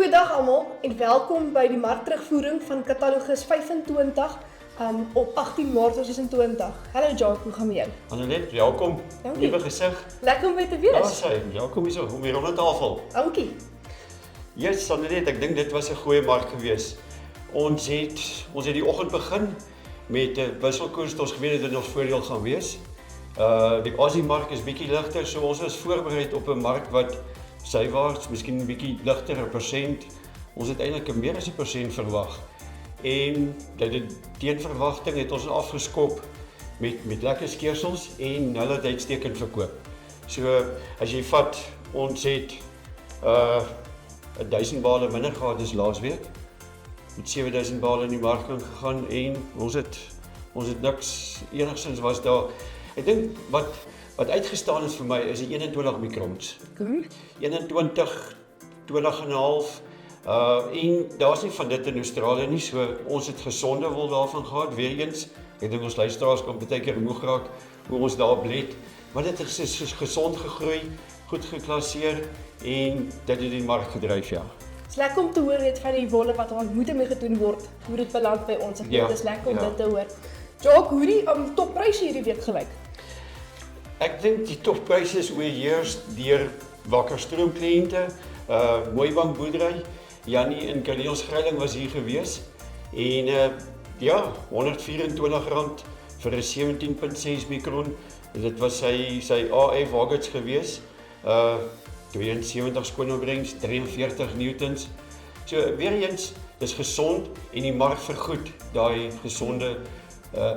Goeiedag almal en welkom by die markterugvoering van Catalogus 25 op 18 Maart 2020. Hallo Jacques, hoe gaan met jou? Annelet, welkom. Dankie. Nuwe gesig. Lekker om weer te Ja, wees. sy, welkom hier om hier onder tafel. Dankie. Yes, Annelet, ek dink dit was 'n goeie mark gewees. Ons het die oggend begin met 'n wisselkoers wat ons geweet het dit ons voordeel gaan wees. Die Aussie mark is bietjie ligter, so ons is voorberei op 'n mark wat sywaarts, miskien 'n bietjie ligter, 'n persent. Ons het eintlik meer as 'n persent verwag. En dit teen verwagting het ons afgeskop met lekker skeersels en hulle het uitstekend verkoop. So as jy vat, ons het 1000 bale minder gehad as laasweek. Met 7000 bale in die mark gegaan en ons het niks enigsins was daar. Ek dink wat uitgestaan is vir my is die 21 mikrons. 21, 20,5 en daar's nie van dit in Australië nie, so ons het gesonde wol daarvan gehad, weer eens. Ek dink ons luisteraars kan baie keer moeg raak hoe ons daar bled, maar dit is gesond gegroei, goed geklasseer en dit het die mark gedryf, ja. Het is lekker om te hoor net van die wolle wat ontmoeting mee gedoen word, hoe dit beland by ons. Ek dink dit is lekker om dit te hoor. Jacques, hoe die toppryse hierdie week gelyk? Ek dink die toppryse is oorheers deur Wakkerstroom kliënte, Mooibank boerdery, Jannie in Kaneelsgreiling was hier gewees en ja, R124 vir 'n 17.6 mikron. Dit was sy AF wagons gewees. 72 skoonopbrengs, 43 newtons. So weer eens, dis gesond en die mark vergoed daai gesonde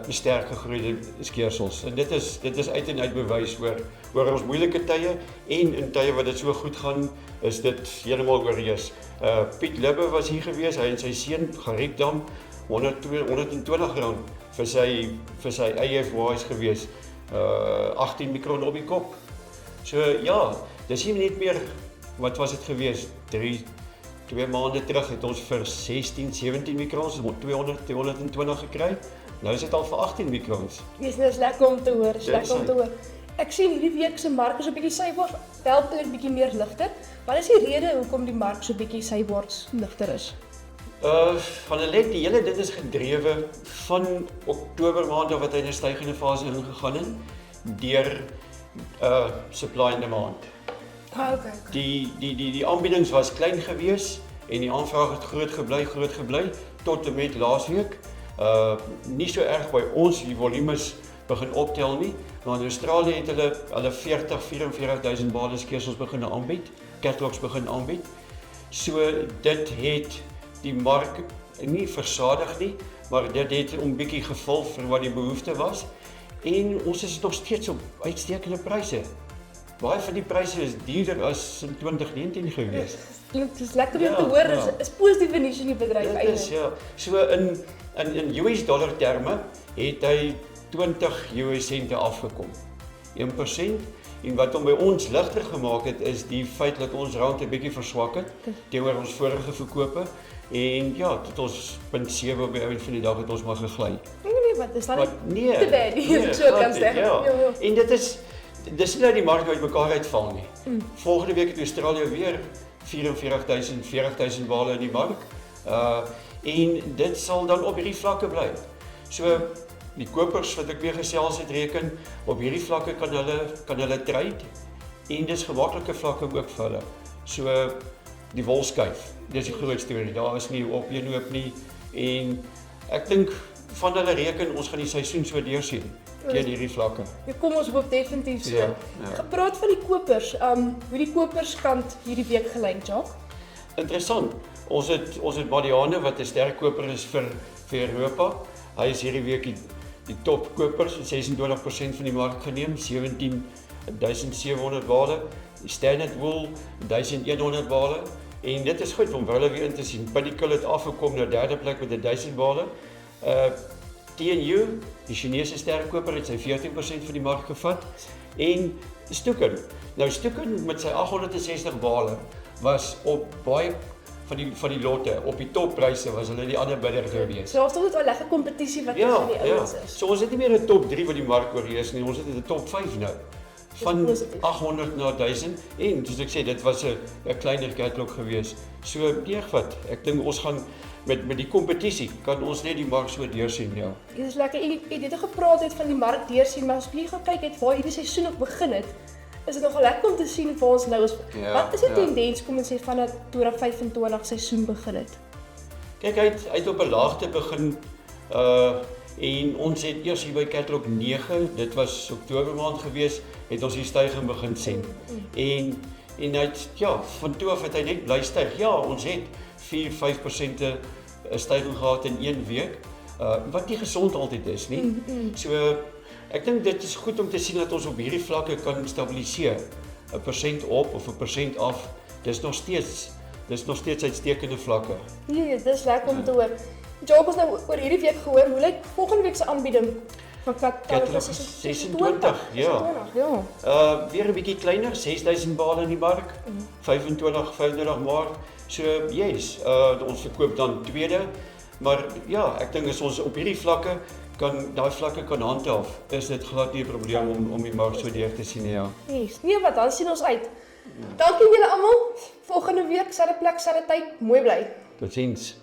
sterk gegroeide skeersels. En dit is uit en uit bewys oor ons moeilike tye en in tye wat dit so goed gaan, is dit heeltemal oorheers. Piet Libbe was hier gewees, hy en sy seun Gariepdam, R120 vir sy AF gewees, 18 mikron op die kop. So ja, dis nie net meer, wat was dit gewees, 2 maande terug het ons vir 16, 17 mikrons, 220 gekry. Nou is dit al vir 18 mikrons. Dis lekker om te hoor, Ek sien hierdie week se mark is 'n bietjie sywaarts, wel 'n bietjie meer ligter. Wat is die rede hoekom die mark so bietjie sywaarts ligter is? Van die hele ding is gedrewe van Oktober maand af wat hy in 'n stygende fase ingegaan het deur supply and demand. Okay. Die aanbiedings was klein gewees en die aanvraag het groot gebly tot en met laasweek. Nie so erg by ons die volumes begin optel nie, maar in Australië het hulle 44.000 bale skeersels begin aanbied, catalogs begin aanbied. So dit het die mark nie versadig nie, maar dit het 'n bietjie gevul vir wat die behoefte was. En ons is nog steeds op uitstekende pryse. Baie van die pryse is duurder as in 2019 gewees. Dit is lekker om te hoor, is positief nuus in die bedryf Dit eintlik. is ja. So in US dollar terme het hy 20 US sente afgekom. 1%. En wat hom by ons ligter gemaak het is die feit dat ons rand 'n bietjie verswak het teenoor ons vorige verkope. En ja, tot ons 0.7 by einde van die dag het ons maar gegly. Nee, wat is dan Nee, te bad nie, so kan sê. Ja. En dis nie dat die mark uit mekaar uitval nie. Volgende week het Australië weer 40.000 bale in die mark. En dit sal dan op hierdie vlakke bly. So die kopers wat ek weer gesels het reken, op hierdie vlakke kan hulle trade en dis gemaklike vlakke ook vir hulle. So die wol skuif. Dis die groot storie. Daar is nie op een hoop nie en ek dink van hulle reken ons gaan die seisoen so deursien teen hierdie vlakke. Ja, kom ons hoop definitief so. Ja. Gepraat van die kopers, hoe die koperskant hierdie week gelyk, Jacques? Interessant. Ons het Badiane wat 'n sterk koper is vir Europa. Hy is hierdie week die top kopers, 26% van die mark geneem, 17.700 bale. Die Standard Wool 1.100 bale. En dit is goed om hulle weer in te sien. Pinnacle het afgekom na derde plek met 1000 bale. TNU, die Chinese sterkkoper, het sy 14% van die mark gevat. En Stuken. Nou Stuken met sy 860 bale was op baie van die lotte, op die toppryse was hulle die ander bidder gewees. So daar's tog 'n lekker kompetisie wat tussen die ouens is. So ons het nie meer 'n top 3 wat die mark oorheers nie, ons het 'n top 5 nou. van positief. 800 na 1000 en soos ek sê, dit was 'n kleiner catalog gewees. So deurvat. Ek dink ons gaan met die kompetisie kan ons net die mark so deursien, ja. Dit is lekker. Jy het gepraat het van die mark deursien, maar as jy gaan kyk het waar hierdie seisoen op begin het, is dit nogal lekker om te sien waar ons nou is. Ja, Wat is die ja. tendens kom ons sê van dat 2025 seisoen begin het? Kyk, hy het op 'n laagte begin en ons het eers hier by Catalog 9, dit was Oktober maand gewees, het ons die stygings begin sien. En hy het van toe af het hy net bly styg. Ja, ons het 4-5% 'n stygings gehad in 1 week, wat nie gesond altyd is nie. So ek dink dit is goed om te sien dat ons op hierdie vlakke kan stabiliseer. 1% op of 1% af. Dis nog steeds uitstekende vlakke. Nee, dis lekker om te hoor. Job ons nou oor hierdie week gehoor, hoe lyk volgende week se aanbieding van Catalog 26, ja. Weer 'n bietjie kleiner, 6000 bale in die mark, 25 Maart. So yes, ons verkoop dan tweede, maar ja, ek dink as ons op hierdie vlakke kan handhaaf, is dit glad nie 'n probleem om die mark so deur te sien, ja. Yes. Nee, wat dan sien ons uit. Dankie julle almal. Volgende week, selfde plek, selfde tyd, mooi bly. Totsiens.